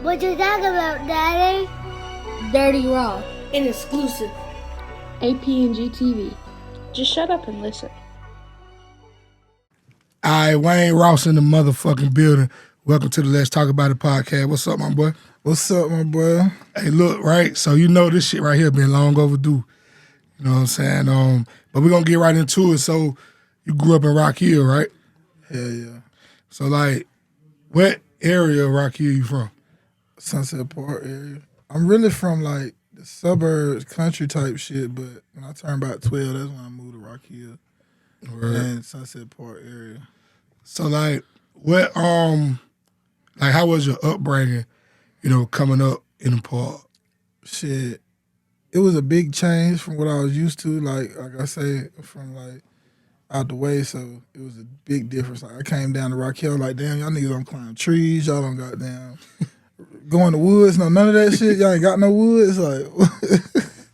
What you talking about, Daddy? Dirty Raw. An exclusive. APNG TV. Just shut up and listen. All right, Wayne Ross in the motherfucking building. Welcome to the Let's Talk About It podcast. What's up, my boy? What's up, my boy? Hey, look, right? So you know this shit right here been long overdue. You know what I'm saying? But we're gonna get right into it. So you grew up in Rock Hill, right? Hell yeah. So like, what area of Rock Hill you from? Sunset Park area. I'm really from like the suburbs, country type shit, but when I turned about 12, that's when I moved to Rock Hill and Sunset Park area. So like, what like how was your upbringing? You know, coming up in the park. Shit, it was a big change from what I was used to. Like I say, from like out the way, so it was a big difference. Like I came down to Rock Hill, like damn, y'all niggas don't climb trees, y'all don't got down. Go in the woods, no none of that shit. Y'all ain't got no woods, like.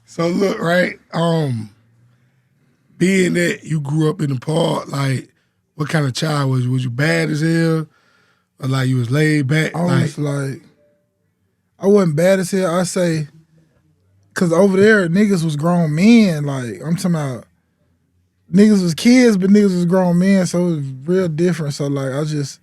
So look, right, being that you grew up in the park, like, what kind of child was you? Was you bad as hell? Or like you was laid back? I was I wasn't bad as hell. I say, cause over there niggas was grown men. Like I'm talking about, niggas was kids, but niggas was grown men. So it was real different. So like I just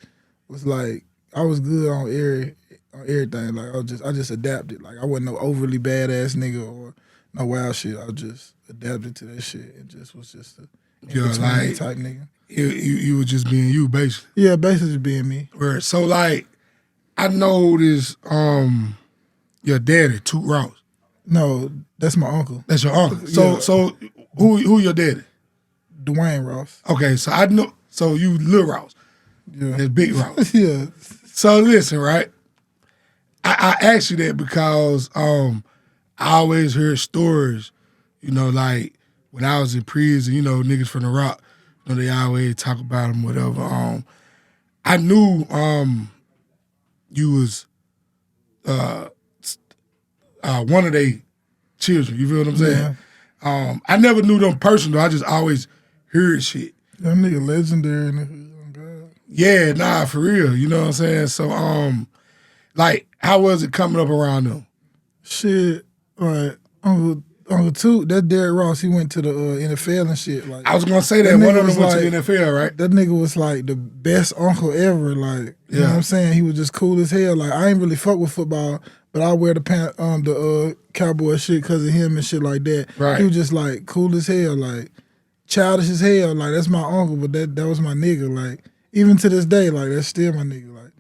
was like, I was good on everything. Like I just adapted. Like I wasn't no overly badass nigga or no wild shit. I just adapted to that shit and just was just a like type nigga. You were just being you, basically. Yeah, basically just being me. Word. So like, I know this. Your daddy, Toot Ross. No, that's my uncle. That's your uncle. Yeah. So who your daddy? Dwayne Ross. Okay, so I know. So you Lil Ross. Yeah. That's Big Ross. Yeah. So listen, right? I asked you that because I always heard stories, you know, like when I was in prison, you know, niggas from the Rock, you know, they always talk about them, whatever. I knew you was one of their children. You feel what I'm saying? Yeah. I never knew them personally. I just always heard shit. That nigga legendary nigga. Oh God. Yeah, nah, for real. You know what I'm saying? So, like, how was it coming up around them? Shit, like Uncle Toot, that Derrick Ross, he went to the NFL and shit. Like I was gonna say that one of them went to the NFL, right? That nigga was like the best uncle ever. Like, you know what I'm saying? He was just cool as hell. Like, I ain't really fuck with football, but I wear the cowboy shit because of him and shit like that. Right. He was just like cool as hell, like childish as hell. Like, that's my uncle, but that was my nigga. Like, even to this day, like that's still my nigga. Like,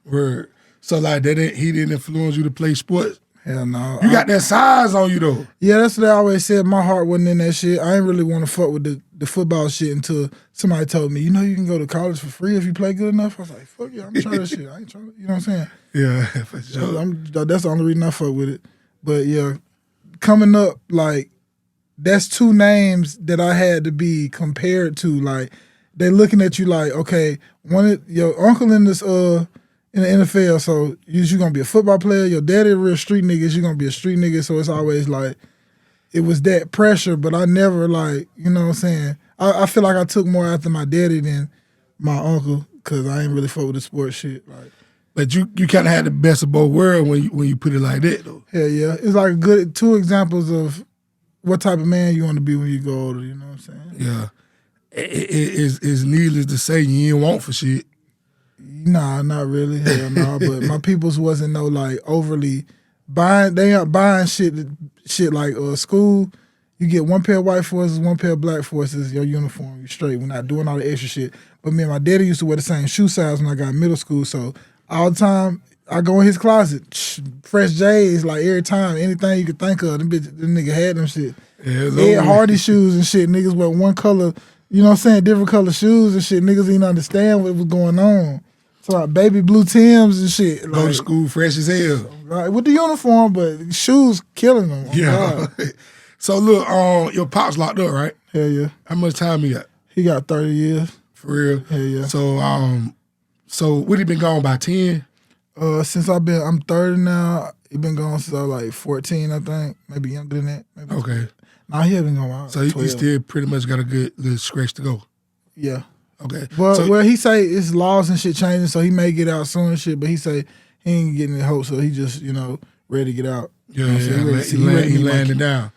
Word. So like he didn't influence you to play sports? Hell no. You got that size on you though. Yeah, that's what I always said. My heart wasn't in that shit. I ain't really want to fuck with the football shit until somebody told me, you know, you can go to college for free if you play good enough. I was like, fuck yeah, I'm trying that shit. I ain't trying. You know what I'm saying? Yeah, for sure. That's the only reason I fuck with it. But yeah, coming up, like, that's two names that I had to be compared to. Like, they looking at you like, okay, your uncle in this in the NFL, so you gonna be a football player. Your daddy a real street nigga. You gonna be a street nigga. So it's always like, it was that pressure, but I never like, you know what I'm saying. I feel like I took more after my daddy than my uncle because I ain't really fuck with the sports shit. Like, but you kind of had the best of both worlds when you put it like that though. Hell yeah, it's like a good two examples of what type of man you want to be when you go older. You know what I'm saying? Yeah, it's needless to say you ain't want for shit. Nah, not really. Hell no. But my peoples wasn't no like overly buying. They aren't buying shit like school. You get one pair of white forces, one pair of black forces, your uniform, you straight. We're not doing all the extra shit. But me and my daddy used to wear the same shoe size when I got in middle school. So all the time I go in his closet, fresh J's, like every time, anything you could think of, them nigga had them shit. Yeah, they had Hardy shoes and shit. Niggas wear one color, you know what I'm saying, different color shoes and shit. Niggas didn't understand what was going on. So like baby blue Timbs and shit. Go to school fresh as hell. Right, with the uniform, but shoes killing them. Yeah. So look, your pop's locked up, right? Hell yeah. How much time he got? He got 30 years. For real? Hell yeah. So what he been gone by 10? Since I'm 30 now. He been gone since I was like 14, I think. Maybe younger than that. Maybe Okay. Nah, he been gone out. So he still pretty much got a good little stretch to go. Yeah. Okay. Well, he say it's laws and shit changing, so he may get out soon and shit, but he say he ain't getting any hope, so he just ready to get out. Yeah, You know what I'm saying? he ready to landed down.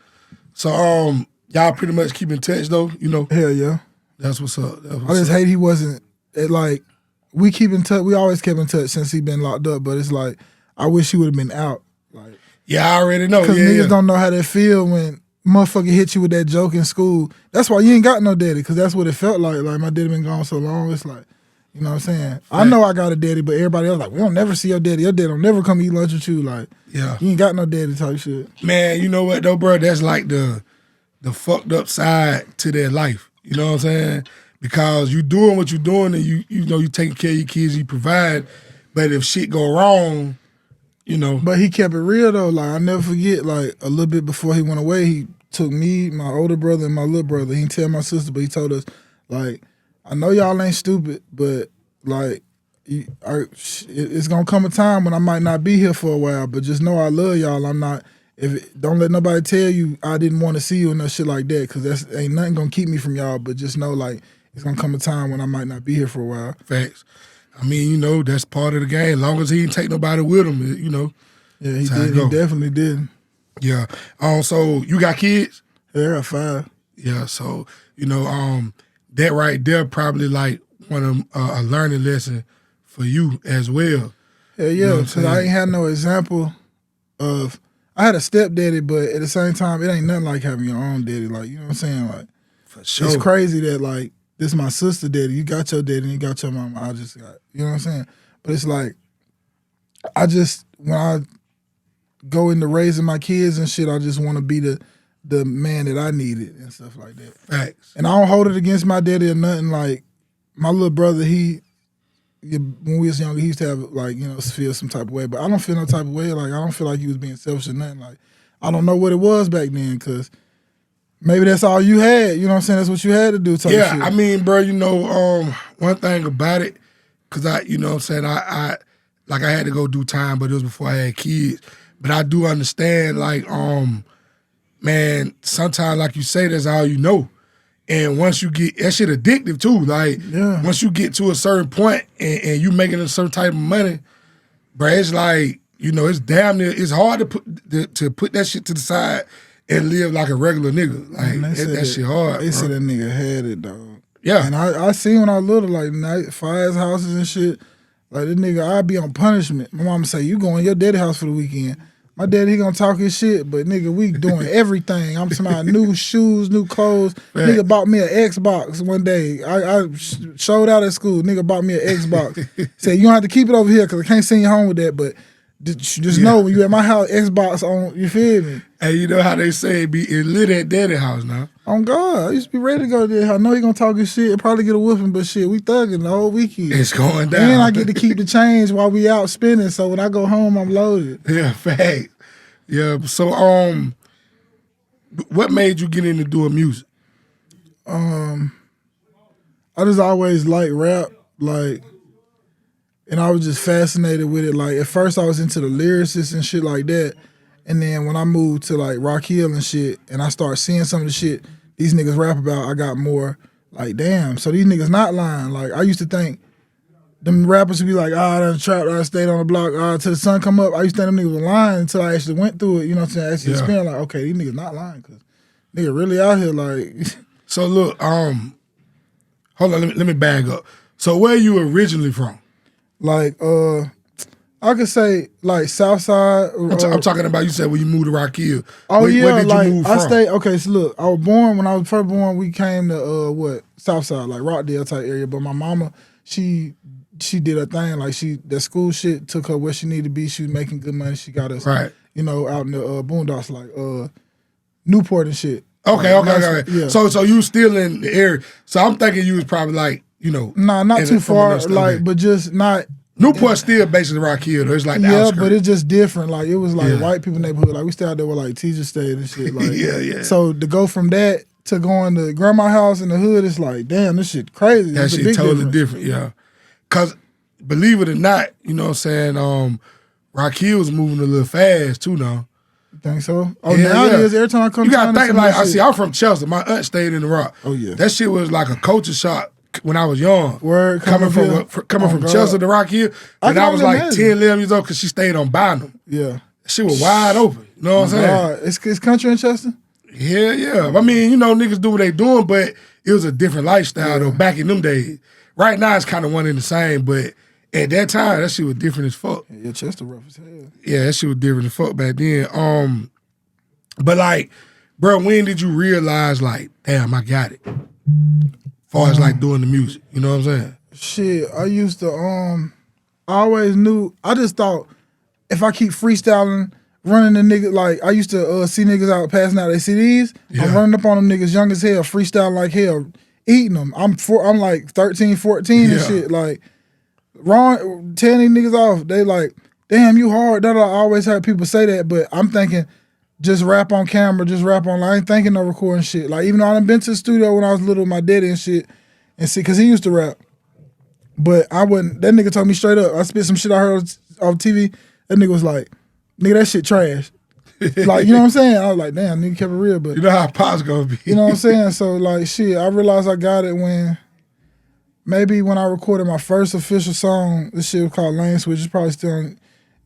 So y'all pretty much keep in touch though, Hell yeah. That's what's up. I just hate he wasn't like we keep in touch. We always kept in touch since he been locked up, but it's like I wish he would have been out. Like, yeah, I already know. because niggas don't know how they feel when motherfucker hit you with that joke in school. That's why you ain't got no daddy, because that's what it felt like. Like, my daddy been gone so long. It's like, you know what I'm saying? I know I got a daddy, but everybody else like, we don't never see your daddy. Your daddy don't never come eat lunch with you. Like, Yeah. you ain't got no daddy type shit. Man, you know what though, bro? That's like the fucked up side to their life. You know what I'm saying? Because you doing what you doing and you taking care of your kids, you provide. But if shit go wrong, But he kept it real though. Like, I never forget, like, a little bit before he went away, he took me, my older brother, and my little brother. He didn't tell my sister, but he told us, like, I know y'all ain't stupid, but like, it's gonna come a time when I might not be here for a while. But just know I love y'all. I'm not. Don't let nobody tell you I didn't want to see you and no shit like that, because that's ain't nothing gonna keep me from y'all. But just know, like, it's gonna come a time when I might not be here for a while. Facts. I mean, that's part of the game. As long as he didn't take nobody with him, Yeah, he did. He definitely did. Yeah. So you got kids? Yeah, I got 5. Yeah. So that right there probably like one of a learning lesson for you as well. Yeah, yeah. Because I ain't had no example of. I had a stepdaddy, but at the same time, it ain't nothing like having your own daddy. Like, you know what I'm saying? Like, for sure. It's crazy that, like, this is my sister daddy. You got your daddy and you got your mama. I just got, you know what I'm saying? But it's like, when I go into raising my kids and shit, I just want to be the man that I needed and stuff like that. Facts. And I don't hold it against my daddy or nothing. Like, my little brother, when we was younger, he used to have, like, feel some type of way. But I don't feel no type of way. Like, I don't feel like he was being selfish or nothing. Like, I don't know what it was back then, because maybe that's all you had. You know what I'm saying? That's what you had to do type yeah, shit. I mean, bro, one thing about it, because I had to go do time, but it was before I had kids. But I do understand, like, man, sometimes, like you say, that's all you know. And once you get, that shit addictive too. Like, once you get to a certain point and you making a certain type of money, bro, it's like, it's damn near, it's hard to put that shit to the side and live like a regular nigga. Like, that shit hard, They said that nigga had it, dog. Yeah. And I seen when I was little, like, fires houses and shit. Like, this nigga, I'd be on punishment. My mama say, you going to your daddy house for the weekend. My daddy, he gonna talk his shit, but nigga, we doing everything. I'm talking about new shoes, new clothes. Right. Nigga bought me an Xbox one day. I showed out at school. Nigga bought me an Xbox. Said, you don't have to keep it over here because I can't send you home with that, but just know when you at my house, Xbox on, you feel me? Hey, you know how they say it lit at daddy house now? On God, I used to be ready to go there. I know he gonna talk his shit and probably get a whooping, but shit, we thugging the whole weekend. It's going down. And I get to keep the change while we out spending, so when I go home, I'm loaded. Yeah, fact. Yeah, so what made you get into doing music? I just always liked rap, like, and I was just fascinated with it. Like, at first I was into the lyricists and shit like that, and then when I moved to, like, Rock Hill and shit, and I started seeing some of the shit these niggas rap about, I got more like, damn, so these niggas not lying. Like, I used to think them rappers would be like, I done trapped, I stayed on the block, till the sun come up. I used to think them niggas were lying until I actually went through it, you know what I'm saying? Actually experienced, like, okay, these niggas not lying, because nigga really out here, like. So look, hold on, let me bag up. So where you originally from? Like, I could say, like, Southside. I'm talking about, you said when you moved to Rock Hill. Oh, where did like, you move from? I stayed, okay, so look, when I was first born, we came to, Southside, like, Rockdale type area, but my mama, she did her thing, like, that school shit took her where she needed to be, she was making good money, she got us, right, out in the boondocks, like, Newport and shit. Okay. Yeah. So you still in the area. So I'm thinking you was probably like, Nah, not too far, like, but just not. Newport still basically Rock Hill, though. It's like the outskirts. But it's just different. Like, it was like white people neighborhood. Like, we stayed out there with, like, teacher stayed and shit. Like, yeah. So to go from that to going to grandma's house in the hood, it's like, damn, this shit crazy. That shit totally different, yeah. Because believe it or not, you know what I'm saying, Rock Hill's moving a little fast too now. You think so? Oh, yeah, now it is. Every time I come to you gotta think, like, I'm from Oh, yeah. That shit was like a culture shock when I was young. Word, coming from God. Chelsea to Rock Hill. When I was can like imagine. 10, 11 years old, because she stayed on Bynum. Yeah. She was wide open. You know what I'm saying? God. It's country in Chester? Yeah. I mean, niggas do what they doing, but it was a different lifestyle though back in them days. Right now, it's kind of one and the same, but at that time, that shit was different as fuck. Yeah, Chester rough as hell. Yeah, that shit was different as fuck back then. But like, bro, when did you realize like, damn, I got it? Far as like doing the music, you know what I'm saying? Shit, I used to I always knew. I just thought if I keep freestyling, running the niggas, like I used to see niggas out passing out their CDs. Yeah. I'm running up on them niggas young as hell, freestyling like hell, eating them. I'm like 13, 14 and Yeah. shit. Like telling these niggas off. They like, damn, you hard. I always had people say that, but I'm thinking just rap on camera, just rap on. I ain't thinking no recording shit. Like even though I done been to the studio when I was little with my daddy and shit, and see, cause he used to rap. But I wouldn't. That nigga told me straight up. I spit some shit I heard off TV. That nigga was like, "Nigga, that shit trash." Like, you know what I'm saying? I was like, "Damn, nigga kept it real." But You know how Pop's gonna be. you know what I'm saying? So like, shit, I realized I got it when I recorded my first official song. This shit was called Lane Switch. It's probably still on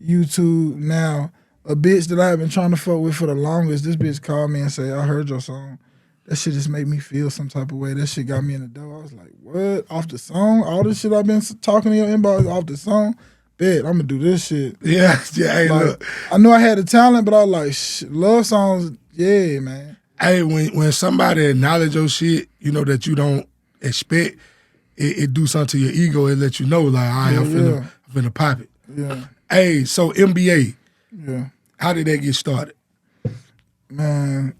YouTube now. A bitch that I have been trying to fuck with for the longest. This bitch called me and said, "I heard your song." That shit just made me feel some type of way. That shit got me in the door. I was like, what? Off the song? All this shit I've been talking to your inbox off the song? Bet, I'm gonna do this shit. Yeah. Hey, Like, look. I knew I had the talent, but I was like, love songs, yeah, man. Hey, when somebody acknowledge your shit, that you don't expect, it do something to your ego. It let you know, like, all right, I'm finna pop it. Yeah, Hey, so NBA, yeah. how did that get started? Man,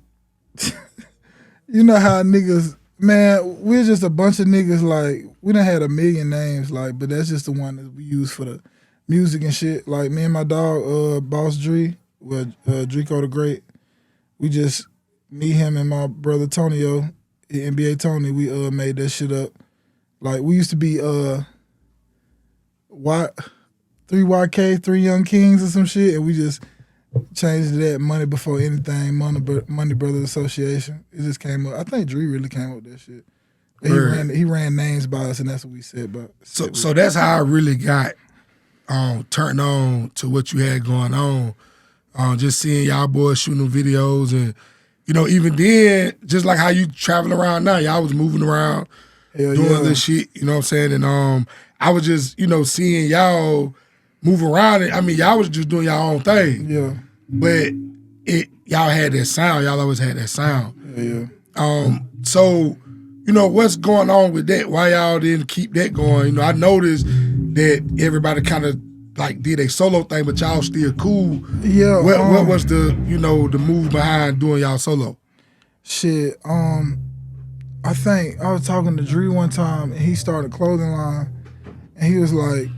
you know how niggas, man, we're just a bunch of niggas, like, we done had a million names, like, but that's just the one that we use for the music and shit. Like, me and my dog, Boss Dre, Drico the Great, we just, me, him, and my brother Tonio, NBA Tony, we made that shit up. Like, we used to be 3YK, 3 Young Kings or some shit, and we just changed to that Money Before Anything, Money Brothers Association. It just came up. I think Dre really came up with that shit. He ran names by us, and that's what we said about. So that's how I really got turned on to what you had going on. Just seeing y'all boys shooting videos, and even then, just like how you travel around now, y'all was moving around, doing this shit. You know what I'm saying? And I was just seeing y'all move around. And I mean, y'all was just doing y'all own thing. Yeah. But y'all had that sound. Y'all always had that sound. Yeah. So, what's going on with that? Why y'all didn't keep that going? I noticed that everybody kind of like did a solo thing, but y'all still cool. Yeah. What was the the move behind doing y'all solo? Shit. I think I was talking to Dre one time, and he started a clothing line, and he was like,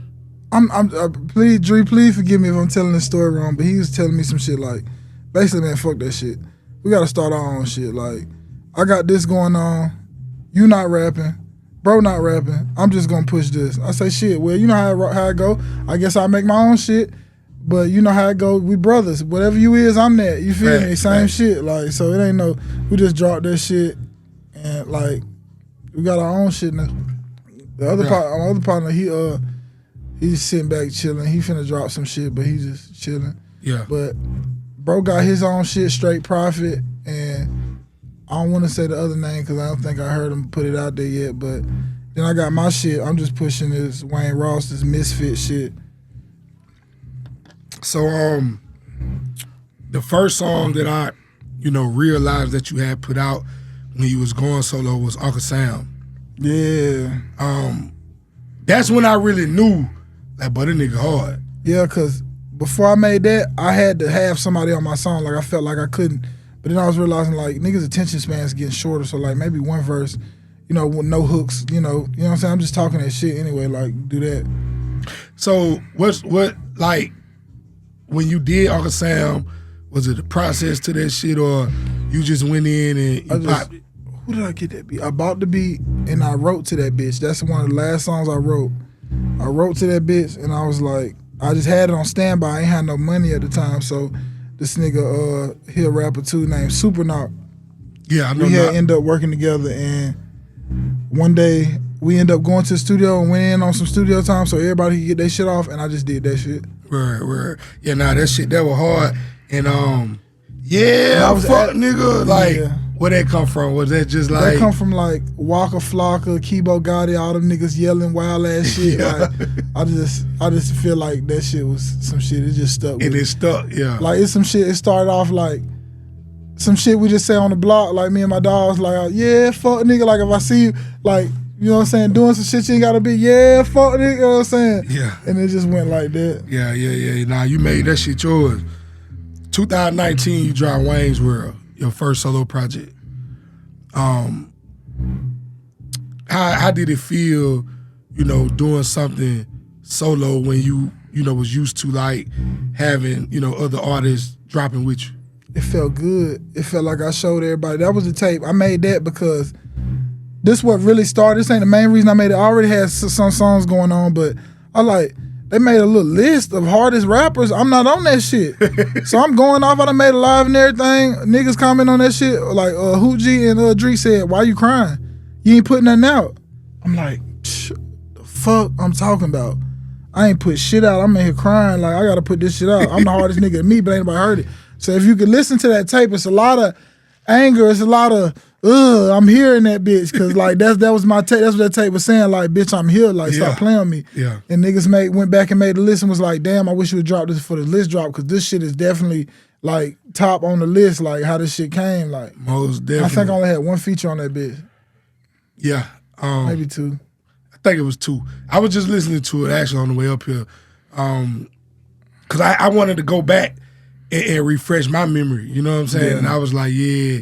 please, Dre, please forgive me if I'm telling this story wrong, but he was telling me some shit like, basically, man, fuck that shit. We gotta start our own shit. Like, I got this going on. You not rapping. Bro not rapping. I'm just gonna push this. I say, shit, well, you know how it go. I guess I make my own shit, but you know how it go. We brothers. Whatever you is, I'm that. You feel me? Same shit. Like, so it ain't we just dropped that shit, and like, we got our own shit now. The other my other partner, he's sitting back chilling. He finna drop some shit, but he's just chilling. Yeah. But bro got his own shit, Straight Profit, and I don't want to say the other name because I don't think I heard him put it out there yet. But then I got my shit. I'm just pushing this Wayne Ross, this Misfit shit. So the first song that I realized that you had put out when you was going solo was Uncle Sam. Yeah. That's when I really knew that but a nigga hard. Yeah, because before I made that, I had to have somebody on my song. Like, I felt like I couldn't. But then I was realizing, like, niggas' attention span's getting shorter. So, like, maybe one verse, with no hooks, you know what I'm saying? I'm just talking that shit anyway, like, do that. So, like, when you did Uncle Sam, was it a process to that shit, or you just went in and you popped it? Who did I get that beat? I bought the beat, and I wrote to that bitch. That's one of the last songs I wrote. I wrote to that bitch, and I was like, I just had it on standby. I ain't had no money at the time, so this nigga, he a rapper too, named Supernaut. Yeah, I know We that. had ended up working together, and one day we end up going to the studio and went in on some studio time so everybody could get their shit off, and I just did that shit. Word. Yeah, nah, that shit, that was hard. And yeah, fuck nigga. Like, where that come from? Was that just like... That come from like Waka Flocka, Kibo Gotti, all them niggas yelling wild ass shit. Yeah. Like, I just feel like that shit was some shit. It just stuck with And me. it stuck, yeah. Like, it's some shit, it started off like some shit we just say on the block, like me and my dogs, like, yeah, fuck nigga. Like, if I see you, like, you know what I'm saying, doing some shit you ain't gotta be, yeah, fuck nigga, you know what I'm saying? Yeah. And it just went like that. Yeah. Nah, you made that shit yours. 2019, you dropped Wayne's World, your first solo project. How did it feel, you know, doing something solo when you know, was used to like having, you know, other artists dropping with you? It felt good. It felt like I showed everybody. That was the tape. I made that because this what really started. This ain't the main reason I made it. I already had some songs going on, but they made a little list of hardest rappers. I'm not on that shit. So I'm going off. I done made a live and everything. Niggas comment on that shit. Like Hoochie and Dree said, why you crying? You ain't putting nothing out. I'm like, the fuck I'm talking about? I ain't put shit out. I'm in here crying like I gotta put this shit out. I'm the hardest nigga in me, but ain't nobody heard it. So if you could listen to that tape, it's a lot of anger. It's a lot of I'm hearing that bitch, cause like that was my tape. That's what that tape was saying. Like, bitch, I'm here. Like, stop playing with me. Yeah. And niggas went back and made the list and was like, damn, I wish you would drop this for the list drop, cause this shit is definitely like top on the list. Like how this shit came. Like Most definitely. I think I only had one feature on that bitch. Yeah. Maybe two. I think it was two. I was just listening to it actually on the way up here, cause I wanted to go back and refresh my memory. You know what I'm saying? Yeah. And I was like, yeah.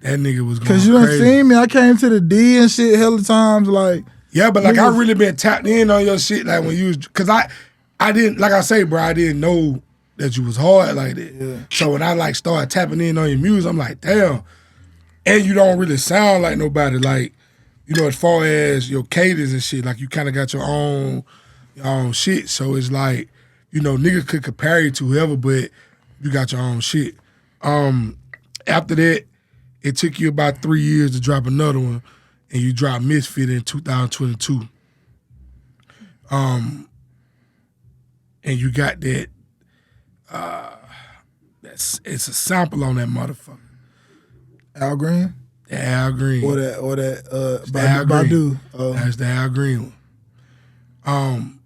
That nigga was going Cause you done seen me. I came to the D and shit hella times. Like, yeah, but like niggas, I really been tapped in on your shit. Like when you was, cause I didn't, like I say, bro, I didn't know that you was hard like that. Yeah. So when I like started tapping in on your music, I'm like, damn. And you don't really sound like nobody. Like, you know, as far as your cadence and shit, like you kind of got your own shit. So it's like, you know, niggas could compare you to whoever, but you got your own shit. After that, it took you about 3 years to drop another one, and you dropped Misfit in 2022. And you got that. It's a sample on that motherfucker. Al Green. The Al Green. Or that Al Green. Badu. That's the Al Green one.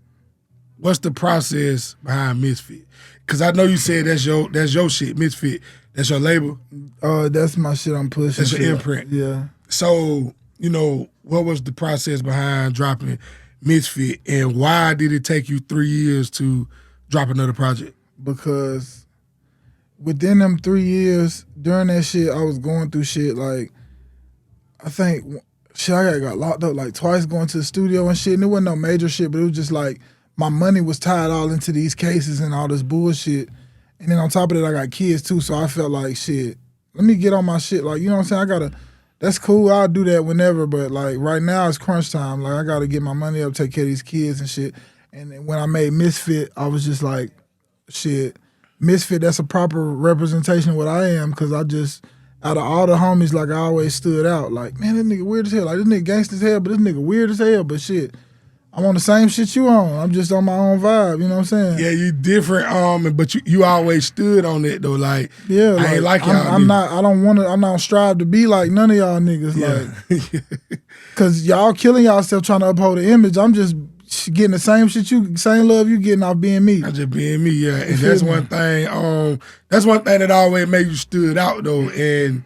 What's the process behind Misfit? Because I know you said that's your shit, Misfit. That's your label. That's my shit I'm pushing. That's your imprint. Yeah. So, you know, what was the process behind dropping Misfit, and why did it take you 3 years to drop another project? Because within them 3 years, during that shit, I was going through shit like, I think, shit, I got locked up like twice going to the studio and shit, and it wasn't no major shit, but it was just like, my money was tied all into these cases and all this bullshit. And then on top of that, I got kids too, so I felt like, shit, let me get on my shit. Like, you know what I'm saying? That's cool, I'll do that whenever, but like right now it's crunch time. Like I gotta get my money up, take care of these kids and shit. And then when I made Misfit, I was just like, shit, Misfit, that's a proper representation of what I am, because I just, out of all the homies, like I always stood out. Like, man, this nigga weird as hell. Like, this nigga gangsta as hell, but this nigga weird as hell, but shit, I'm on the same shit you on. I'm just on my own vibe, you know what I'm saying? Yeah, you different, but you always stood on it though. Like, yeah, I ain't like y'all. I'm not strive to be like none of y'all niggas. Yeah. Like, cause y'all killing y'allself trying to uphold the image. I'm just getting the same shit same love you getting off being me. I'm just being me, yeah. And that's one thing. That's one thing that always made you stood out though. And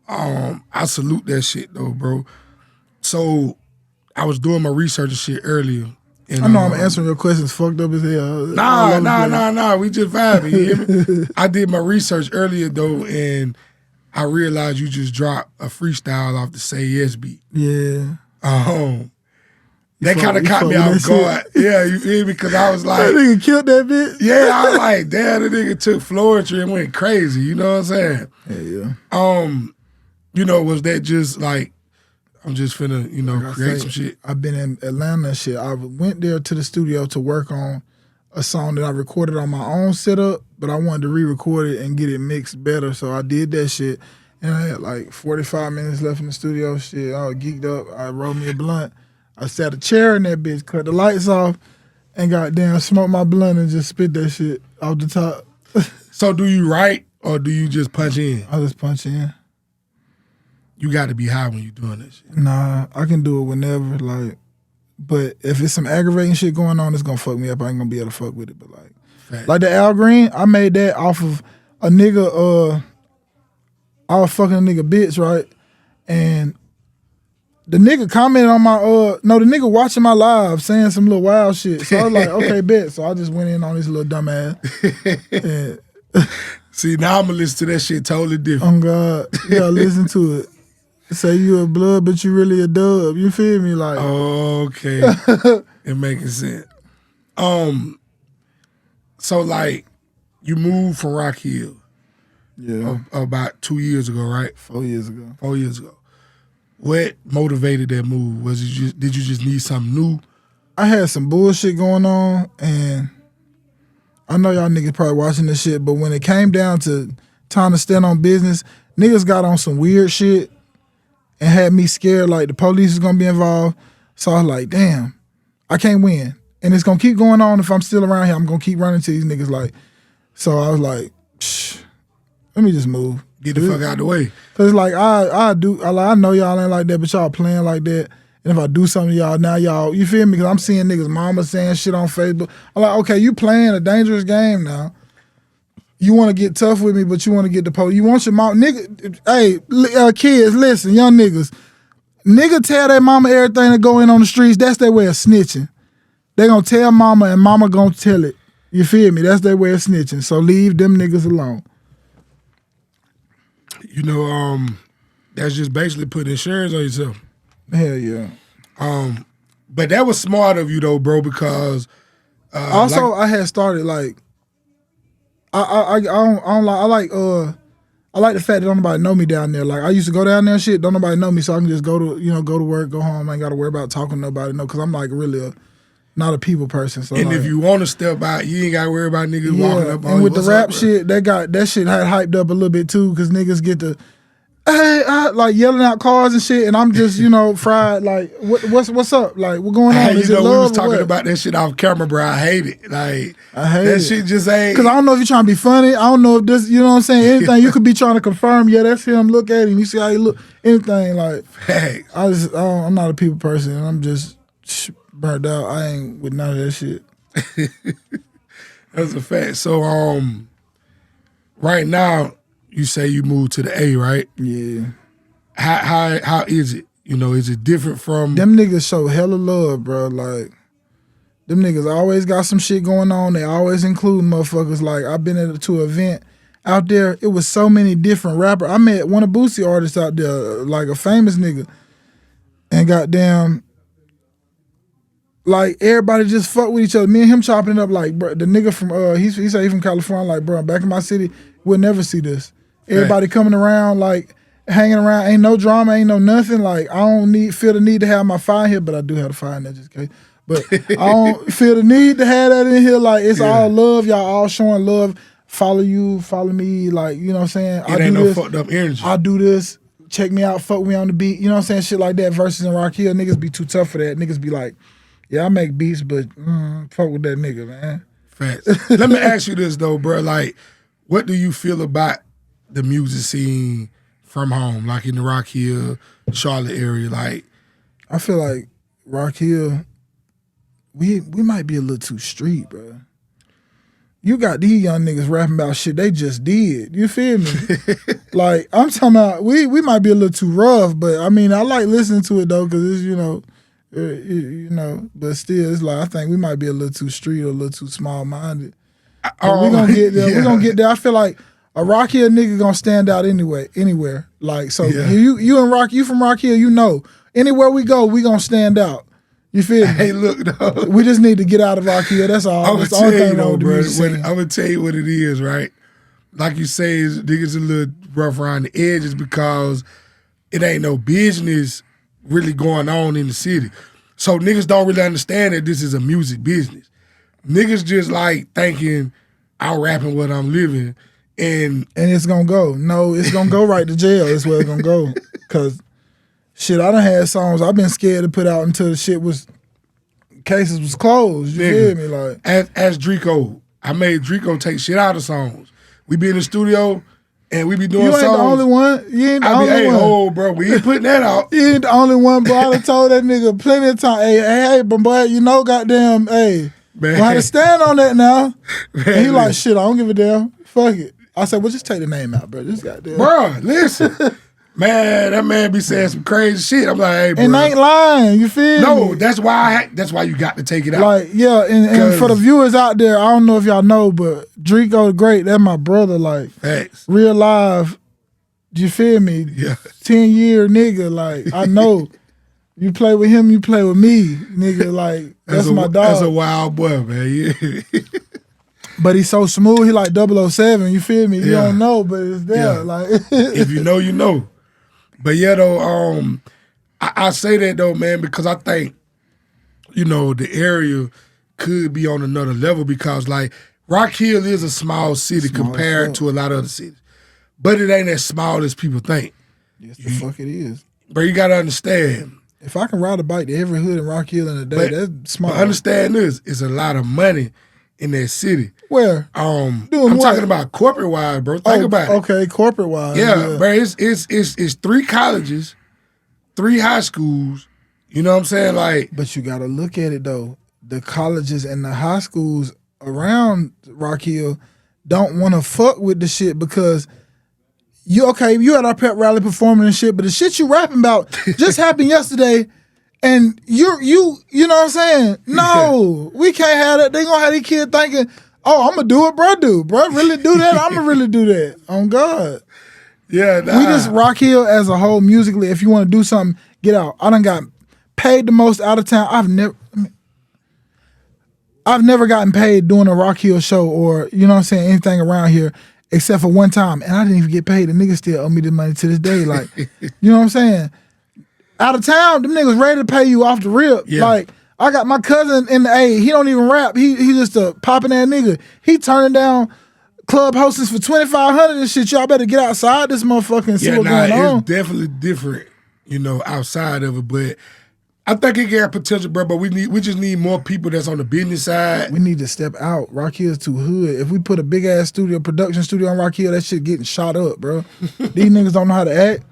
I salute that shit though, bro. So I was doing my research and shit earlier. And, I know I'm answering your questions fucked up as hell. Nah. We just vibing. You hear me? I did my research earlier though, and I realized you just dropped a freestyle off the Say Yes beat. Yeah. That kind of caught me off guard. Yeah, you feel me? Because I was like, that nigga killed that bitch. Yeah, I was like, damn, the nigga took Floetry and went crazy. You know what I'm saying? Yeah. You know, was that just like, I'm just finna, you know, like create some shit? I've been in Atlanta and shit. I went there to the studio to work on a song that I recorded on my own setup, but I wanted to re-record it and get it mixed better. So I did that shit. And I had like 45 minutes left in the studio. Shit, I was geeked up. I rolled me a blunt. I sat a chair in that bitch, cut the lights off, and goddamn smoked my blunt and just spit that shit off the top. So do you write or do you just punch in? I just punch in. You got to be high when you're doing this shit. Nah, I can do it whenever, like. But if it's some aggravating shit going on, it's gonna fuck me up. I ain't gonna be able to fuck with it. But like the Al Green, I made that off of a nigga. I was fucking a nigga bitch, right? And the nigga commented on my the nigga watching my live saying some little wild shit. So I was like, okay, bet. So I just went in on this little dumbass. And see, now I'm gonna listen to that shit totally different. Oh God, you gotta listen to it. Say you a blood, but you really a dub. You feel me? Like, okay, it making sense. So like, you moved from Rock Hill, yeah, about 2 years ago, right? 4 years ago. 4 years ago. What motivated that move? Was it did you just need something new? I had some bullshit going on, and I know y'all niggas probably watching this shit, but when it came down to time to stand on business, niggas got on some weird shit and had me scared like the police is gonna be involved. So I was like, damn, I can't win. And it's gonna keep going on if I'm still around here. I'm gonna keep running to these niggas like. So I was like, let me just move. Get the fuck out of the way. Cause like I know y'all ain't like that, but y'all playing like that. And if I do something to y'all, now y'all, you feel me? Cause I'm seeing niggas mama saying shit on Facebook. I'm like, okay, you playing a dangerous game now. You want to get tough with me, but you want to get the police. You want your mom, nigga. Hey, kids, listen, young niggas. Nigga tell their mama everything that go in on the streets. That's their way of snitching. They gonna tell mama and mama gonna tell it. You feel me? That's their way of snitching. So leave them niggas alone. You know, that's just basically putting insurance on yourself. Hell yeah. But that was smart of you though, bro, because also I had started like I like the fact that don't nobody know me down there. Like I used to go down there and shit, don't nobody know me, so I can just go to work, go home. I ain't gotta worry about talking to nobody, no, because I'm like really not a people person. So and like, if you want to step out, you ain't gotta worry about niggas walking up on you. And with the rap up, shit, that shit had hyped up a little bit too, because niggas get to like yelling out cars and shit, and I'm just fried. Like what's up? Like what going on? Is it love? We was talking about that shit off camera, bro. I hate it. Like I hate that it. shit. Just ain't. Because I don't know if you're trying to be funny. I don't know if this, you know what I'm saying. Anything you could be trying to confirm. Yeah, that's him. Look at him. You see how he look. Anything like. Facts. I'm not a people person. I'm just burnt out. I ain't with none of that shit. That's a fact. So right now you say you moved to the A, right? Yeah. How is it? Is it different from them niggas? Show hella love, bro. Like them niggas always got some shit going on. They always include motherfuckers. Like I've been to an event out there. It was so many different rappers. I met one of Boosie artists out there, like a famous nigga, and goddamn. Like everybody just fuck with each other. Me and him chopping it up like, bro, the nigga from he say he from California. Like, bro, back in my city, we'll never see this. Everybody coming around like hanging around, ain't no drama, ain't no nothing. Like I don't feel the need to have my fire here, but I do have the fire in that just case. But I don't feel the need to have that in here. Like it's all love, y'all all showing love. Follow you, follow me. Like you know what I'm saying. It ain't no fucked up energy. I do this. Check me out. Fuck me on the beat. You know what I'm saying. Shit like that. Versus in Rock Hill, niggas be too tough for that. Niggas be like. Yeah, I make beats, but fuck with that nigga, man. Facts. Let me ask you this though, bro. Like, what do you feel about the music scene from home, like in the Rock Hill, Charlotte area? Like, I feel like Rock Hill, we might be a little too street, bro. You got these young niggas rapping about shit they just did. You feel me? Like, I'm talking about, we might be a little too rough, but I mean, I like listening to it though, because it's, but still, it's like I think we might be a little too street or a little too small minded. We're gonna get there. Yeah. We're gonna get there. I feel like a Rock Hill nigga gonna stand out anywhere. Like so, you and Rock, you from Rock Hill, anywhere we go, we gonna stand out. You feel me? Hey, look, though. We just need to get out of Rock Hill. That's all. That's the only thing wrong with the music scene. I'm gonna tell you what it is, right? Like you say, niggas a little rough around the edges because it ain't no business really going on in the city. So niggas don't really understand that this is a music business. Niggas just like thinking I'm rapping what I'm living and it's gonna go. No, it's gonna go right to jail. That's where it's gonna go. Cause shit, I done had songs I've been scared to put out until the shit was cases was closed. You feel me? Like as Drico, I made Drico take shit out of songs. We be in the studio and we be doing you songs. You ain't the only one. You ain't the only one. Oh, bro, we ain't putting that out. You ain't the only one, bro. I done told that nigga plenty of time. Hey, but boy, you know, goddamn, hey, man, gonna have to stand on that now. Man, and he like, shit, I don't give a damn. Fuck it. I said, well, just take the name out, bro. Just goddamn. Bro, listen. Man, that man be saying some crazy shit. I'm like, hey, bro. And I ain't lying. You feel me? No, that's why you got to take it out. Like, yeah, and for the viewers out there, I don't know if y'all know, but Drico the Great, that's my brother. Like, facts. Real live. You feel me? Yeah. 10-year nigga. Like, I know. You play with him, you play with me, nigga. Like, that's my dog. That's a wild boy, man. Yeah. But he's so smooth. He like 007. You feel me? You don't know, but it's there. Yeah. Like, if you know, you know. But yeah, though, I say that though, man, because I think, you know, the area could be on another level because, like, Rock Hill is a small city compared to a lot of other cities, but it ain't as small as people think. Yes, the fuck it is. But you gotta understand. If I can ride a bike to every hood in Rock Hill in a day, that's small. But understand this: it's a lot of money in that city. Where? I'm what? talking about corporate wise, bro. Think about it. Okay, corporate wise. Yeah, bro. It's 3 colleges, 3 high schools. You know what I'm saying? Like, but you gotta look at it though. The colleges and the high schools around Rock Hill don't want to fuck with the shit because you at our pep rally performing and shit, but the shit you rapping about just happened yesterday. And you know what I'm saying? No, we can't have that. They gonna have these kids thinking, oh, I'm gonna do what bro do. Bro really do that? I'm gonna really do that. On God. Yeah, nah. We just Rock Hill as a whole musically, if you want to do something, get out. I done got paid the most out of town. I've never gotten paid doing a Rock Hill show or, you know what I'm saying, anything around here except for one time. And I didn't even get paid. The niggas still owe me the money to this day. Like, you know what I'm saying? Out of town, them niggas ready to pay you off the rip. Yeah. Like, I got my cousin in the A. He don't even rap. He just a popping ass nigga. He turning down club hostings for $2,500 and shit. Y'all better get outside this motherfucker and see what's going on. It's definitely different, you know, outside of it. But I think it got potential, bro. But we just need more people that's on the business side. We need to step out. Rock Hill's too hood. If we put a big ass production studio on Rock Hill, that shit getting shot up, bro. These niggas don't know how to act.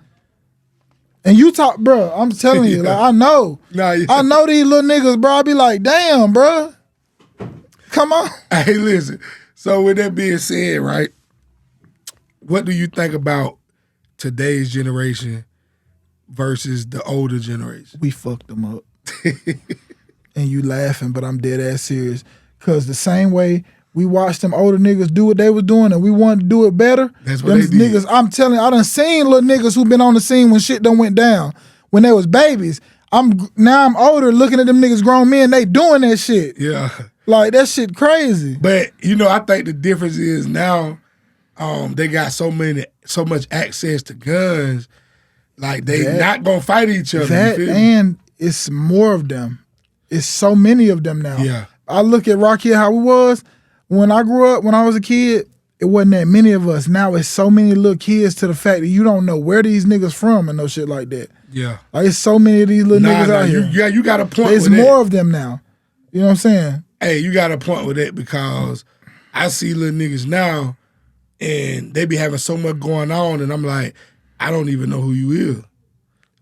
And you talk, bro, I'm telling you, like, I know. I know these little niggas, bro. I be like, damn, bro. Come on. Hey, listen. So with that being said, right, what do you think about today's generation versus the older generation? We fucked them up. And you laughing, but I'm dead ass serious. Because the same way we watched them older niggas do what they was doing and we wanted to do it better. That's what they did. Niggas, I'm telling you, I done seen little niggas who been on the scene when shit done went down. When they was babies. Now I'm older looking at them niggas grown men, they doing that shit. Yeah. Like, that shit crazy. But, you know, I think the difference is now they got so much access to guns, like they not gonna fight each other. And it's more of them. It's so many of them now. Yeah. I look at Rock Hill how it was. When I grew up, when I was a kid, it wasn't that many of us. Now it's so many little kids to the fact that you don't know where these niggas from and no shit like that. Yeah. Like, it's so many of these little niggas out here. You got a point There's with that. more of them now. You know what I'm saying? Hey, you got a point with that because I see little niggas now and they be having so much going on and I'm like, I don't even know who you is.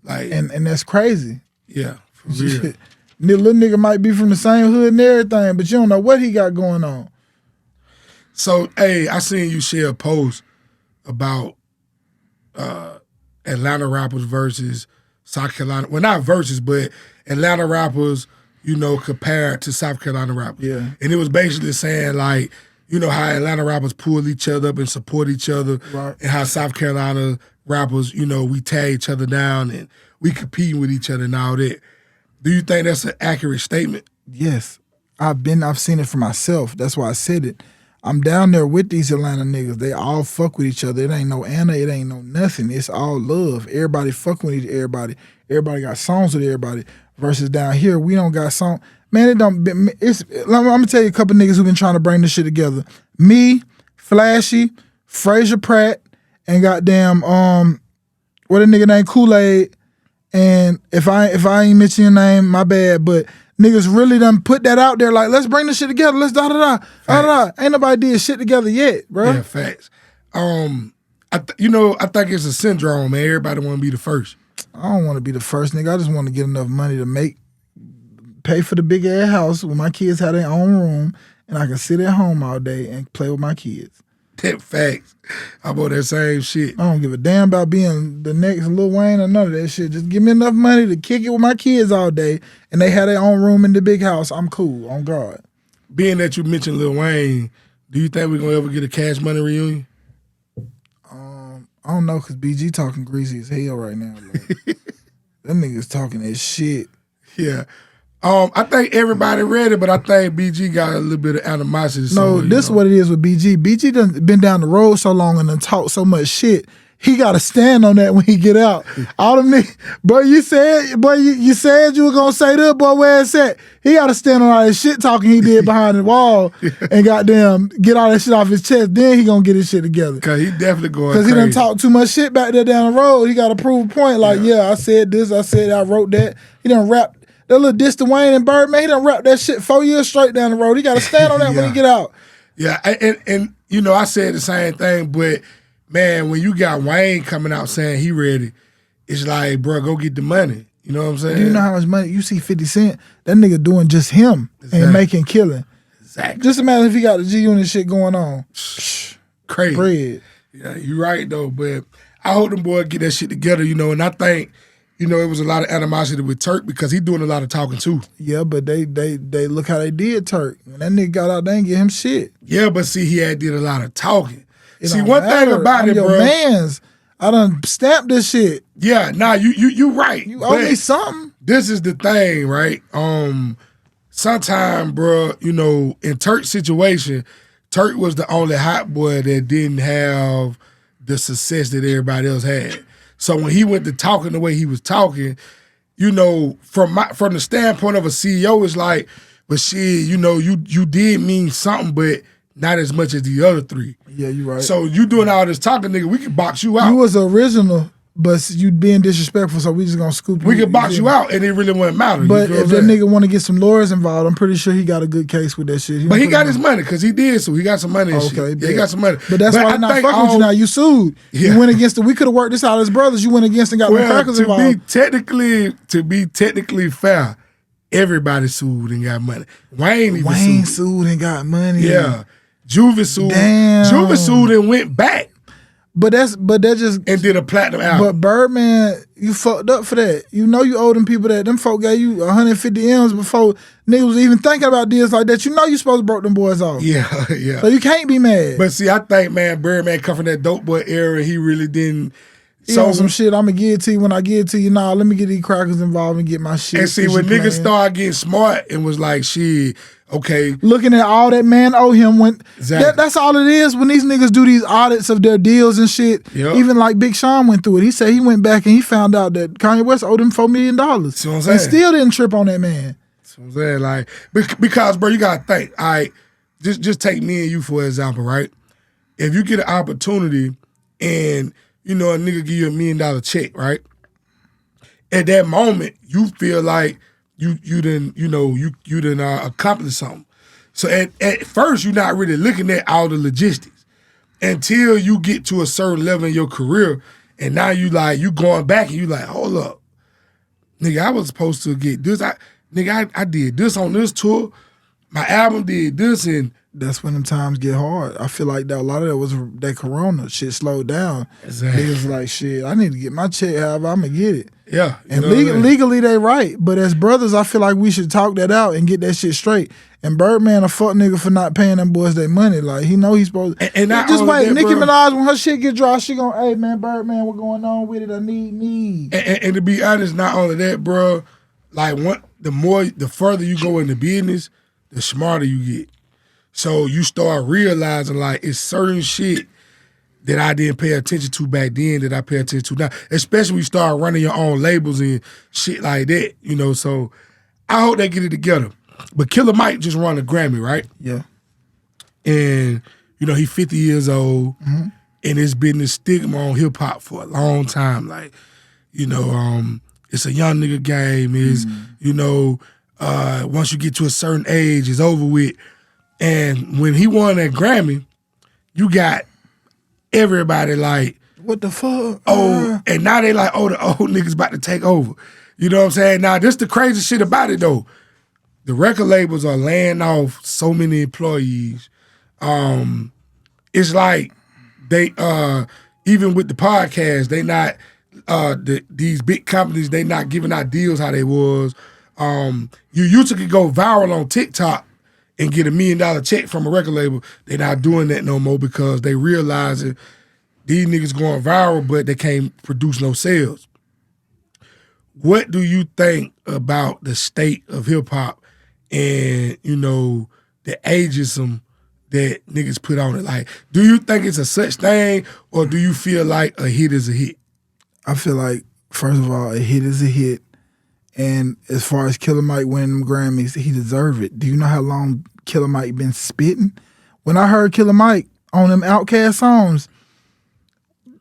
Like, And that's crazy. Yeah, for real. Little nigga might be from the same hood and everything, but you don't know what he got going on. So, hey, I seen you share a post about Atlanta rappers versus South Carolina. Well, not versus, but Atlanta rappers, you know, compared to South Carolina rappers. Yeah. And it was basically saying, like, you know, how Atlanta rappers pull each other up and support each other. Right. And how South Carolina rappers, you know, we tear each other down and we compete with each other and all that. Do you think that's an accurate statement? Yes. I've seen it for myself. That's why I said it. I'm down there with these Atlanta niggas. They all fuck with each other. It ain't no Anna. It ain't no nothing. It's all love. Everybody fuck with everybody. Everybody got songs with everybody. Versus down here, we don't got song. Man, I'm gonna tell you a couple niggas who been trying to bring this shit together. Me, Flashy, Fraser Pratt, and goddamn what a nigga named Kool-Aid, And if I ain't mention your name, my bad. But niggas really done put that out there. Like, let's bring this shit together. Let's da. Ain't nobody did shit together yet, bro. Yeah, facts. I think it's a syndrome, man. Everybody want to be the first. I don't want to be the first nigga. I just want to get enough money to pay for the big ass house where my kids have their own room, and I can sit at home all day and play with my kids. That facts. I bought that same shit. I don't give a damn about being the next Lil Wayne or none of that shit. Just give me enough money to kick it with my kids all day, and they have their own room in the big house. I'm cool, on God. Being that you mentioned Lil Wayne, do you think we're going to ever get a Cash Money reunion? I don't know, because BG talking greasy as hell right now. Like, that nigga's talking that shit. Yeah. I think everybody ready, but I think BG got a little bit of animosity. No, this is what it is with BG. BG done been down the road so long and done talked so much shit. He got to stand on that when he get out. All them niggas, boy, you said you were going to say that, boy, where it's at? He got to stand on all that shit talking he did behind the wall and goddamn get all that shit off his chest. Then he going to get his shit together. Because he definitely going Because he crazy. done talked too much shit back there down the road. He got to prove a point. Like, yeah, I said this, I said I wrote that. He done rap that little diss to Wayne and Birdman. He done rap that shit 4 years straight down the road. He got to stand on that when he get out. Yeah, and I said the same thing, but man, when you got Wayne coming out saying he ready, it's like, bro, go get the money. You know what I'm saying? Do you know how much money you see 50 Cent? That nigga doing just him and making killing. Exactly. Just imagine if he got the G-Unit shit going on. Crazy. Bread. Yeah, you're right though, but I hope them boys get that shit together, and I think, it was a lot of animosity with Turk because he doing a lot of talking too. Yeah, but they look how they did Turk. When that nigga got out, they ain't get him shit. Yeah, but see, he did a lot of talking. It See, don't one matter. thing about I'm it, your bro. mans. I done stamped this shit. Yeah, nah, you right. You owe me But something. this is the thing, right? Sometime, bro, in Turk's situation, Turk was the only hot boy that didn't have the success that everybody else had. So when he went to talking the way he was talking, from the standpoint of a CEO, it's like, but shit, you did mean something, but not as much as the other three. Yeah, you right. So you doing all this talking, nigga, we can box you out. You was the original, but you being disrespectful, so we just gonna scoop you. We can box you out, and it really wouldn't matter. But if that nigga want to get some lawyers involved, I'm pretty sure he got a good case with that shit. But he got his money because he did, so he got some money and shit. Okay, Yeah, he got some money. But that's why I I'm not think fucking with you now. You sued. Yeah. You went against we could have worked this out as brothers. You went against and got the crackers to involved. be technically fair, everybody sued and got money. Wayne Wayne sued. sued and got money. Yeah. Juvie sued. Damn. Juvie sued and went back But that just and did a platinum album. But Birdman, you fucked up for that. You know you owe them people that. Them folk gave you 150 M's before niggas was even thinking about deals like that. You know you supposed to broke them boys off. yeah. So you can't be mad. But see, I think, man, Birdman come from that dope boy era. He really didn't. He on some shit, I'm going to give it to you. When I give it to you, nah, let me get these crackers involved and get my shit. And see, when niggas start getting smart and was like, shit, okay. Looking at all that man owe him. Exactly. That's all it is when these niggas do these audits of their deals and shit. Yep. Even like Big Sean went through it. He said he went back and he found out that Kanye West owed him $4 million. See what I'm saying? And still didn't trip on that man. That's what I'm saying. Like, because, bro, you got to think. All right, just take me and you for example, right? If you get an opportunity and, a nigga give you $1 million check, right? At that moment, you feel like you done accomplished something. So at first, you're not really looking at all the logistics until you get to a certain level in your career, and now you going back and you like, hold up, nigga, I was supposed to get this. I did this on this tour. My album did this, and that's when them times get hard. I feel like that a lot of that was that corona shit slowed down. Exactly. Niggas like, shit, I need to get my check, however I'm going to get it. Yeah. And legally they right. But as brothers, I feel like we should talk that out and get that shit straight. And Birdman a fuck nigga for not paying them boys their money. Like, he know he's supposed to. And not just only wait. that, Nicki bro. Minaj, when her shit get dry, she gonna, hey, man, Birdman, what going on with it? I need. And to be honest, not only that, bro, like the further you go in the business, the smarter you get. So you start realizing like it's certain shit that I didn't pay attention to back then that I pay attention to now. Especially when you start running your own labels and shit like that, So I hope they get it together. But Killer Mike just won a Grammy, right? Yeah. And, he 50 years old, and it's been the stigma on hip hop for a long time. Like, it's a young nigga game. Is once you get to a certain age, it's over with. And when he won that Grammy, you got everybody like, what the fuck? and now they like, the old niggas about to take over. You know what I'm saying? Now, this the crazy shit about it though. The record labels are laying off so many employees. It's like they even with the podcast, they not these big companies, they not giving out deals how they was. You used to could go viral on TikTok and get $1 million check from a record label. They not doing that no more because they realizing these niggas going viral, but they can't produce no sales. What do you think about the state of hip hop and, the ageism that niggas put on it? Like, do you think it's a such thing, or do you feel like a hit is a hit? I feel like, first of all, a hit is a hit. And as far as Killer Mike winning them Grammys, he deserved it. Do you know how long Killer Mike been spitting? When I heard Killer Mike on them Outkast songs,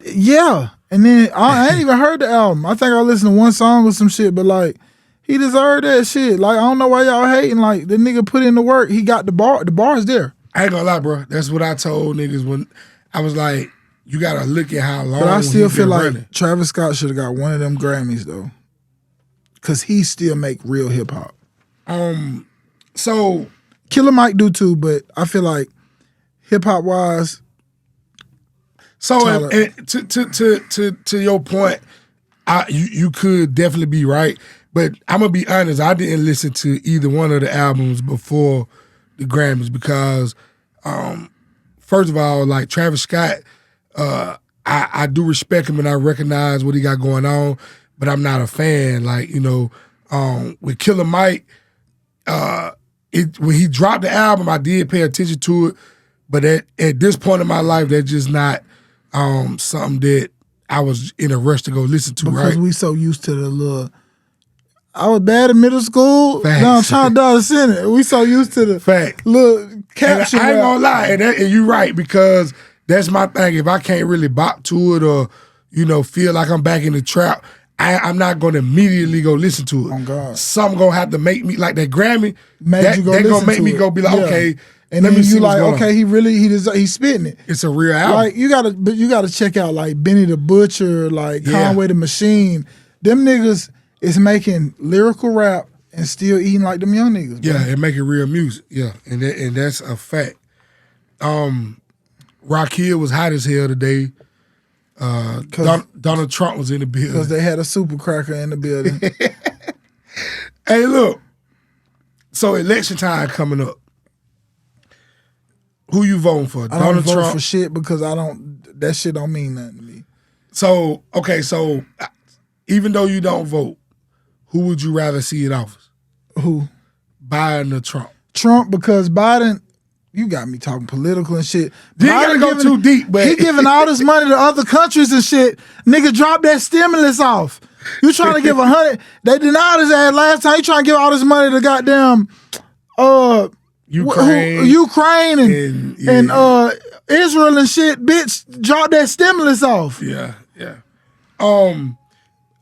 yeah. And then I ain't even heard the album. I think I listened to one song or some shit, but like, he deserved that shit. Like, I don't know why y'all hating. Like, the nigga put in the work. He got the bar's there. I ain't gonna lie, bro. That's what I told niggas when I was like, you gotta look at how long. But I still feel like running. Travis Scott should have got one of them Grammys though, cause he still make real hip hop. So Killer Mike do too, but I feel like hip hop wise. So and to your point, you could definitely be right, but I'm gonna be honest. I didn't listen to either one of the albums before the Grammys because, first of all, like Travis Scott, I do respect him and I recognize what he got going on, but I'm not a fan. Like, with Killer Mike, when he dropped the album, I did pay attention to it, but at this point in my life, that's just not something that I was in a rush to go listen to, because right? we so used to the little. I was bad in middle school. Facts. Now I'm trying to die the Senate. We so used to the Fact. little caption. I ain't gonna lie, and you're right, because that's my thing. If I can't really bop to it or, feel like I'm back in the trap, I'm not gonna immediately go listen to it. Oh God. Something gonna have to make me, like that Grammy, Made you go that listen gonna make to me it. go be like, Yeah. okay, And let then me see you what's like, going okay, on. he's spitting it. It's a real album. Like you gotta check out like Benny the Butcher, like Yeah. Conway the Machine. Them niggas is making lyrical rap and still eating like them young niggas. Bro. Yeah, and making real music. Yeah, and that's a fact. Rakim was hot as hell today. Donald Trump was in the building. Because they had a super cracker in the building. Hey, look. So election time coming up. Who you voting for? I don't vote for shit because that shit don't mean nothing to me. So, okay, even though you don't vote, who would you rather see in office? Who? Biden or Trump? Trump, because Biden, you got me talking political and shit. You ain't gotta go too deep, but he giving all this money to other countries and shit. Nigga, drop that stimulus off. You trying to give 100? They denied his ass last time. You trying to give all this money to goddamn Ukraine and Israel and shit. Bitch, drop that stimulus off. Yeah.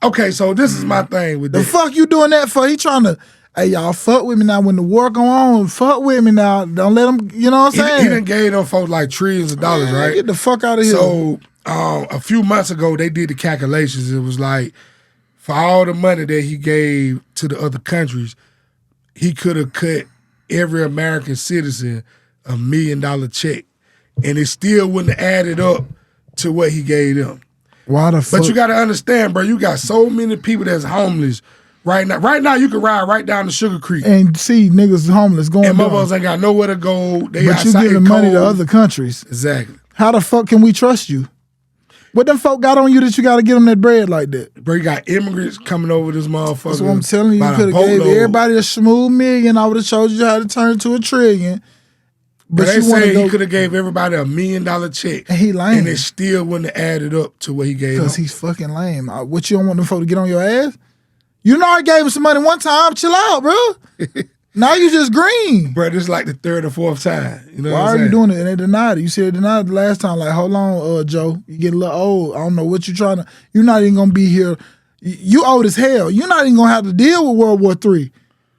Okay, so this is my thing with The that. fuck you doing that for? He trying to, hey, y'all, fuck with me now. When the war go on, fuck with me now. Don't let him, you know what I'm saying? He done gave them folks like trillions of dollars, Man, right? Get the fuck out of here. So a few months ago, they did the calculations. It was like, for all the money that he gave to the other countries, he could have cut every American citizen $1 million check, and it still wouldn't have added up to what he gave them. Why the fuck? But you got to understand, bro, you got so many people that's homeless right now. Right now, you can ride right down to Sugar Creek, and see niggas homeless going and down. motherfuckers ain't got nowhere to go. They But you outside giving in money to cold. other countries. Exactly. How the fuck can we trust you? What them folk got on you that you got to give them that bread like that? Bro, you got immigrants coming over this motherfucker. That's what I'm telling you. You by the could have gave boatload. everybody a smooth million. I would have showed you how to turn to $1 trillion. But they you wanna say go he could have gave everybody $1 million check, And he lame. and it still wouldn't have added up to what he gave because them. he's fucking lame. What you don't want them folk to get on your ass? You know I gave him some money one time. Chill out, bro. Now you just green. Bro, this is like the third or fourth time. You know Why what I'm are you saying? doing it? And they denied it. You said they denied it the last time. Like, hold on, Joe. You get a little old. I don't know what you're trying to. You're not even gonna be here. You old as hell. You're not even gonna have to deal with World War III.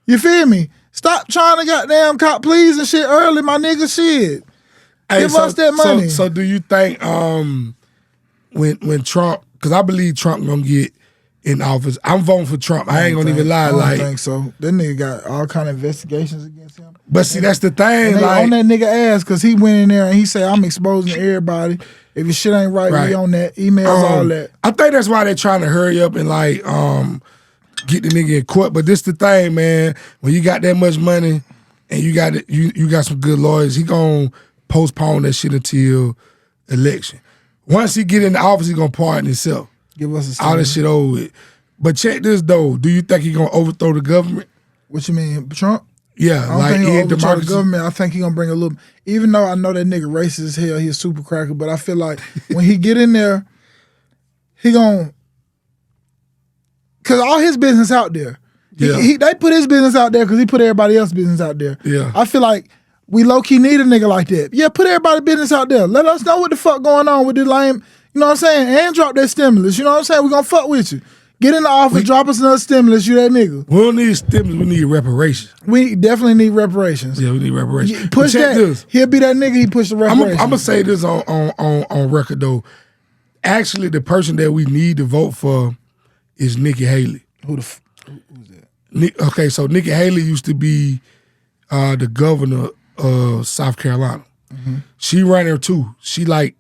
You feel me? Stop trying to goddamn cop pleas and shit early, my nigga. Shit. Give us that money. So do you think when Trump, because I believe Trump gonna get in office, I'm voting for Trump. I ain't gonna even lie. I don't like, think so. That nigga got all kind of investigations against him. but see, that's the thing. And they Like, on that nigga ass because he went in there and he said, I'm exposing everybody. If your shit ain't right, we on that. Emails, all that. I think that's why they're trying to hurry up and like get the nigga in court. But this the thing, man. When you got that much money and you got you got some good lawyers, he gonna postpone that shit until election. Once he get in the office, he gonna pardon himself. Give us a All statement. that shit over with. But check this though. Do you think he gonna overthrow the government? What you mean, Trump? Yeah, I don't like think he'll in overthrow the democracy. government. I think he gonna bring a little. Even though I know that nigga racist as hell, he a super cracker. But I feel like when he get in there, he gonna, cause all his business out there. Yeah. They put his business out there because he put everybody else's business out there. Yeah. I feel like we low key need a nigga like that. Yeah, put everybody's business out there. Let us know what the fuck going on with this lame. You know what I'm saying? And drop that stimulus. You know what I'm saying? We gonna fuck with you. Get in the office, drop us another stimulus. You that nigga. We don't need stimulus. We need reparations. We definitely need reparations. Yeah, we need reparations. Push But check that. this. He'll be that nigga. He push the I'm reparations. gonna say this on record though. Actually, the person that we need to vote for is Nikki Haley. Who's that? Okay, so Nikki Haley used to be the governor of South Carolina. Mm-hmm. She ran her too. She like,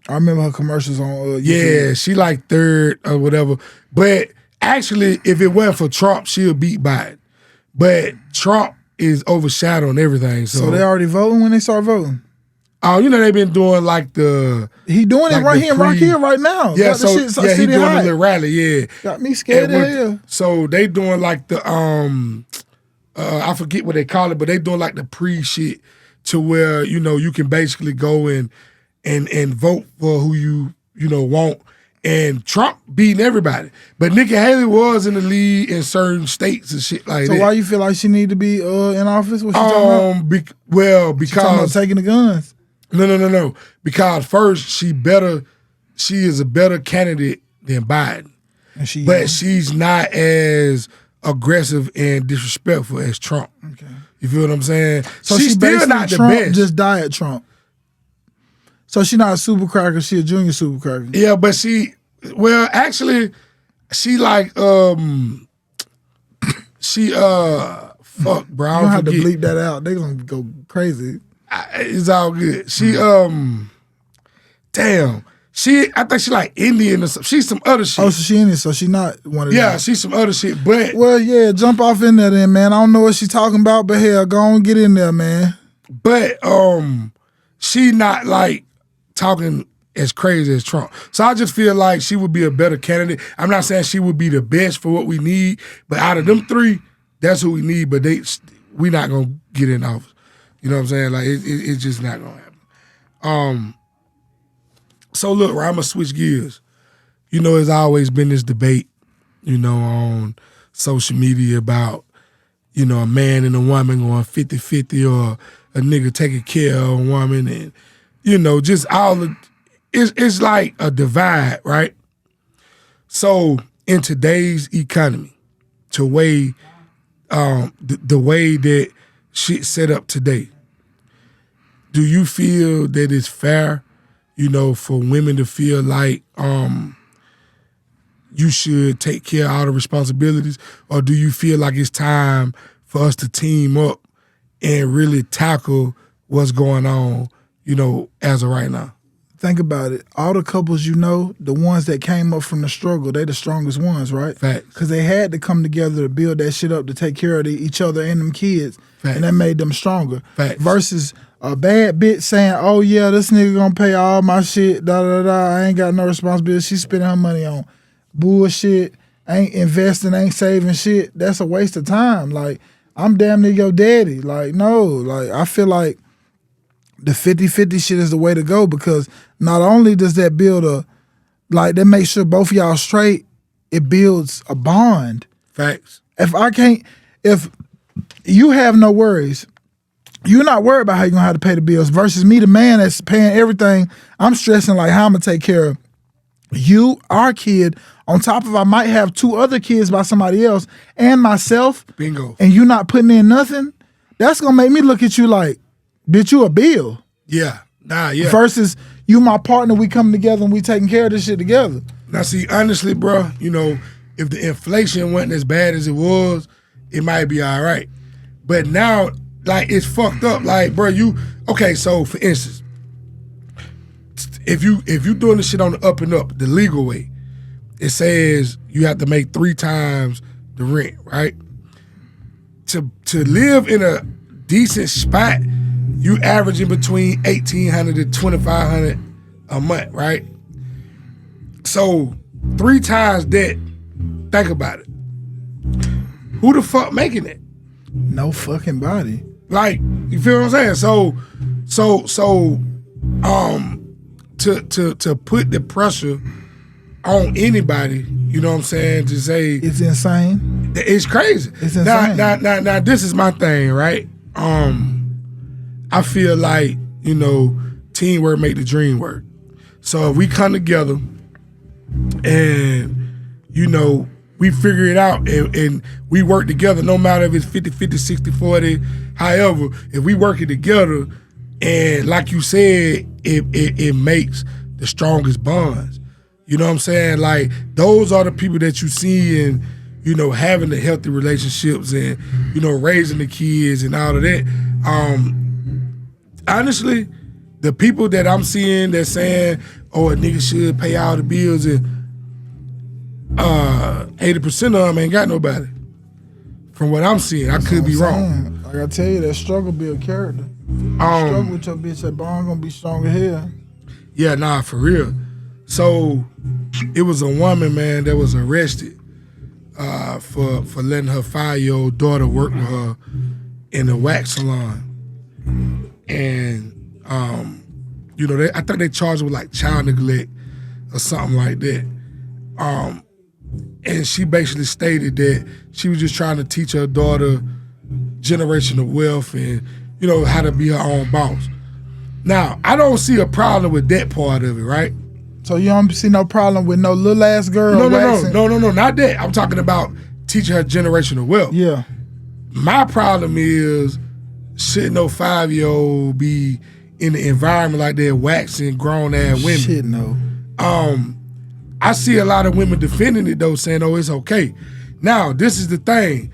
I remember her commercials on. YouTube. yeah, she like third or whatever. But actually, if it wasn't for Trump, she'll beat Biden. But Trump is overshadowing everything. So they already voting when they start voting. Oh, you know they've been doing like the He doing like it right the here in Rock pre- Hill right now. yeah. Got the So shit, yeah, he city doing high. a little rally. Yeah, Got me scared And as hell. so they doing like the I forget what they call it, but they doing like the pre shit to where you can basically go and vote for who you want. And Trump beating everybody, but Nikki Haley was in the lead in certain states and shit like So that. why you feel like she need to be in office? What she talking about? She talking about Because taking the guns. no. Because first she is a better candidate than Biden. And she, But she's not as aggressive and disrespectful as Trump. okay. You feel what I'm saying? So she's she still basically not the Trump, best. just diet Trump. So she not a super cracker. She a junior super cracker. Yeah, but actually, she like fuck, bro. You I don't have to forget. bleep that out. They gonna go crazy. It's all good. She damn. I think she like Indian or something. She's some other shit. Oh, so she in it. So she not one of them. Yeah, she's some other shit. But Well, yeah, jump off in there then, man. I don't know what she talking about, but hell, go on, get in there, man. she not like talking as crazy as Trump. So I just feel like she would be a better candidate. I'm not saying she would be the best for what we need, but out of them three, that's who we need. But we not gonna get in office. You know what I'm saying? Like it's just not gonna happen. So look, right, I'm gonna switch gears. There's always been this debate, on social media about, a man and a woman going 50-50 or a nigga taking care of a woman and, just all of it's like a divide, right? So in today's economy, the way that shit's set up today, do you feel that it's fair, for women to feel like you should take care of all the responsibilities, or do you feel like it's time for us to team up and really tackle what's going on, as of right now? Think about it. All the couples the ones that came up from the struggle, they the strongest ones, right? Facts. Because they had to come together to build that shit up to take care of each other and them kids. Facts. And that made them stronger. Facts. Versus a bad bitch saying, oh yeah, this nigga gonna pay all my shit, I ain't got no responsibility. She's spending her money on bullshit, ain't investing, ain't saving shit. That's a waste of time. Like, I'm damn near your daddy. Like, no. Like, I feel like the 50-50 shit is the way to go, because not only does that build that makes sure both of y'all straight, it builds a bond. Facts. If you have no worries, you're not worried about how you're gonna have to pay the bills, versus me, the man that's paying everything, I'm stressing like how I'm gonna take care of you, our kid, on top of I might have 2 other kids by somebody else and myself, Bingo. and you not putting in nothing, that's gonna make me look at you like, bitch, you a bill. Yeah. Nah, yeah. Versus you my partner, we come together and we taking care of this shit together. Now, see, honestly, bro, you know, if the inflation wasn't as bad as it was, it might be all right. But now, like, it's fucked up. Like, bro, okay, so for instance, if you doing this shit on the up and up, the legal way, it says you have to make 3 times the rent, right? To live in a decent spot, you averaging between $1,800 to $2,500 a month, right? So 3 times that, think about it. Who the fuck making it? No fucking body. Like, you feel what I'm saying? So to put the pressure on anybody, you know what I'm saying, to say It's insane. it's crazy. It's insane. Now this is my thing, right? I feel like, you know, teamwork make the dream work. So if we come together and, you know, we figure it out and we work together, no matter if it's 50-50, 60-40, however, if we work it together, and like you said, it makes the strongest bonds. You know what I'm saying? Like, those are the people that you see and, you know, having the healthy relationships and, you know, raising the kids and all of that. Honestly, the people that I'm seeing that saying, oh, a nigga should pay all the bills, and 80% of them ain't got nobody. From what I'm seeing, I could be wrong. Like I tell you, that struggle build character. Struggle with your bitch, that bond gonna be strong as hell. Yeah, nah, for real. So it was a woman, man, that was arrested for letting her 5-year-old daughter work with her in a wax salon. And you know, I think they charged her with like child neglect or something like that. And she basically stated that she was just trying to teach her daughter generational wealth and, you know, how to be her own boss. Now, I don't see a problem with that part of it, right? So you don't see no problem with no little ass girl waxing? No, not that. I'm talking about teaching her generational wealth. Yeah. My problem is, shouldn't no 5-year-old be in the environment like that waxing grown-ass women? Shit, no. I see a lot of women defending it though, saying, oh, it's okay. Now, this is the thing.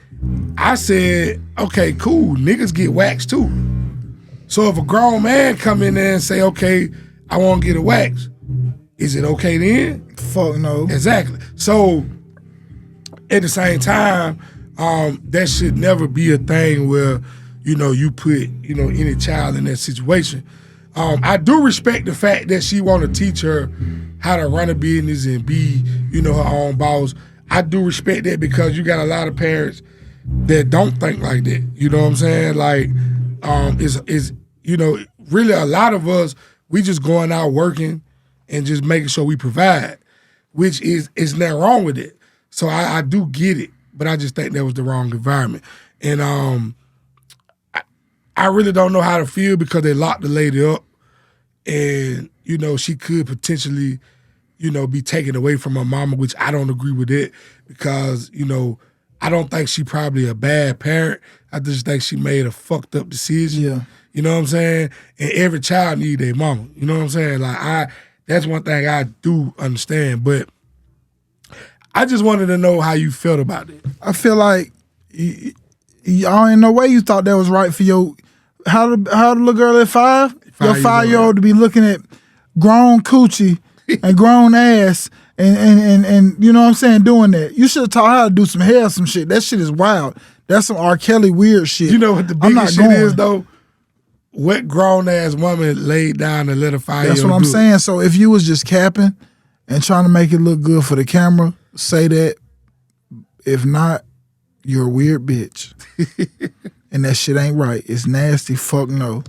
I said, okay, cool, niggas get waxed too. So if a grown man come in there and say, okay, I want to get a wax, is it okay then? Fuck no. Exactly. So at the same time, that should never be a thing where, you know, you put, you know, any child in that situation. I do respect the fact that she want to teach her how to run a business and be, you know, her own boss. I do respect that because you got a lot of parents that don't think like that. You know what I'm saying? Like, is you know, really a lot of us, we just going out working and just making sure we provide, which is nothing wrong with it. So I do get it, but I just think that was the wrong environment. And I really don't know how to feel because they locked the lady up, and, you know, she could potentially, you know, be taken away from her mama, which I don't agree with it because, you know, I don't think she probably a bad parent. I just think she made a fucked up decision. Yeah. You know what I'm saying? And every child need their mama. You know what I'm saying? Like, that's one thing I do understand, but I just wanted to know how you felt about it. I feel like y'all ain't no way you thought that was right for your how the little girl at 5? Your 5-year-old to be looking at grown coochie and grown ass and you know what I'm saying, doing that. You should have taught her how to do some hair, some shit. That shit is wild. That's some R. Kelly weird shit. You know what the biggest shit is though? What grown ass woman laid down and let a 5-year-old That's what I'm saying. So if you was just capping and trying to make it look good for the camera, say that. If not, you're a weird bitch. And that shit ain't right. It's nasty. Fuck no.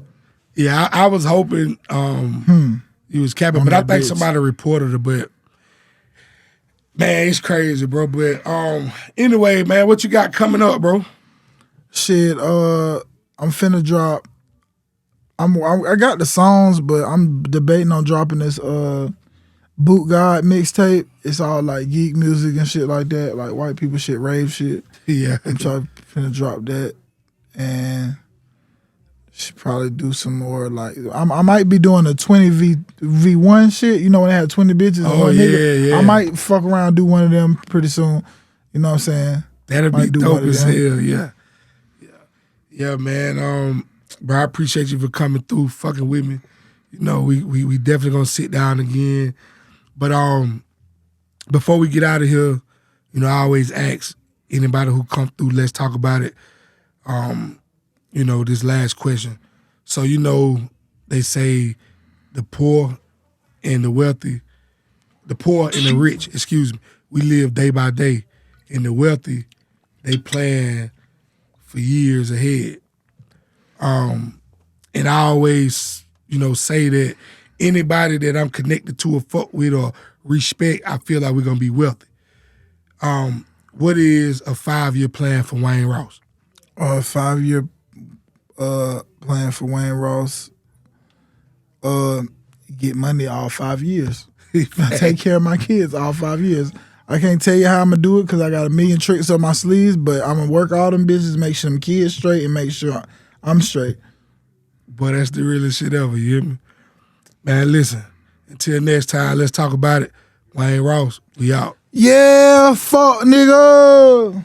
Yeah, I was hoping he was capping, but I think somebody reported it. But man, it's crazy, bro. But anyway, man, what you got coming up, bro? Shit, I'm finna drop. I got the songs, but I'm debating on dropping this Boot God mixtape. It's all like geek music and shit like that, like white people shit, rave shit. Yeah. I'm trying to drop that, and should probably do some more. Like I might be doing a 20v1 shit. You know when they have 20 bitches. and Oh, one nigga? yeah. I might fuck around and do one of them pretty soon. You know what I'm saying? That'd be Might do dope one of as them. hell, yeah. Yeah, man. Bro, I appreciate you for coming through, fucking with me. You know, we definitely gonna sit down again. But before we get out of here, you know, I always ask anybody who come through, let's talk about it. You know, this last question. So, you know, they say the poor and the wealthy, the poor and the rich, excuse me, we live day by day. And the wealthy, they plan for years ahead. And I always, you know, say that anybody that I'm connected to or fuck with or respect, I feel like we're gonna be wealthy. What is a 5-year plan for Wayne Ross? 5-year plan for Wayne Ross. Get money all 5 years. Take care of my kids all 5 years. I can't tell you how I'm gonna do it because I got a million tricks up my sleeves, but I'm gonna work all them bitches, make sure them kids straight, and make sure I'm straight. Boy, that's the realest shit ever, you hear me? Man, listen, until next time, let's talk about it. Wayne Ross, we out. Yeah, fuck nigga.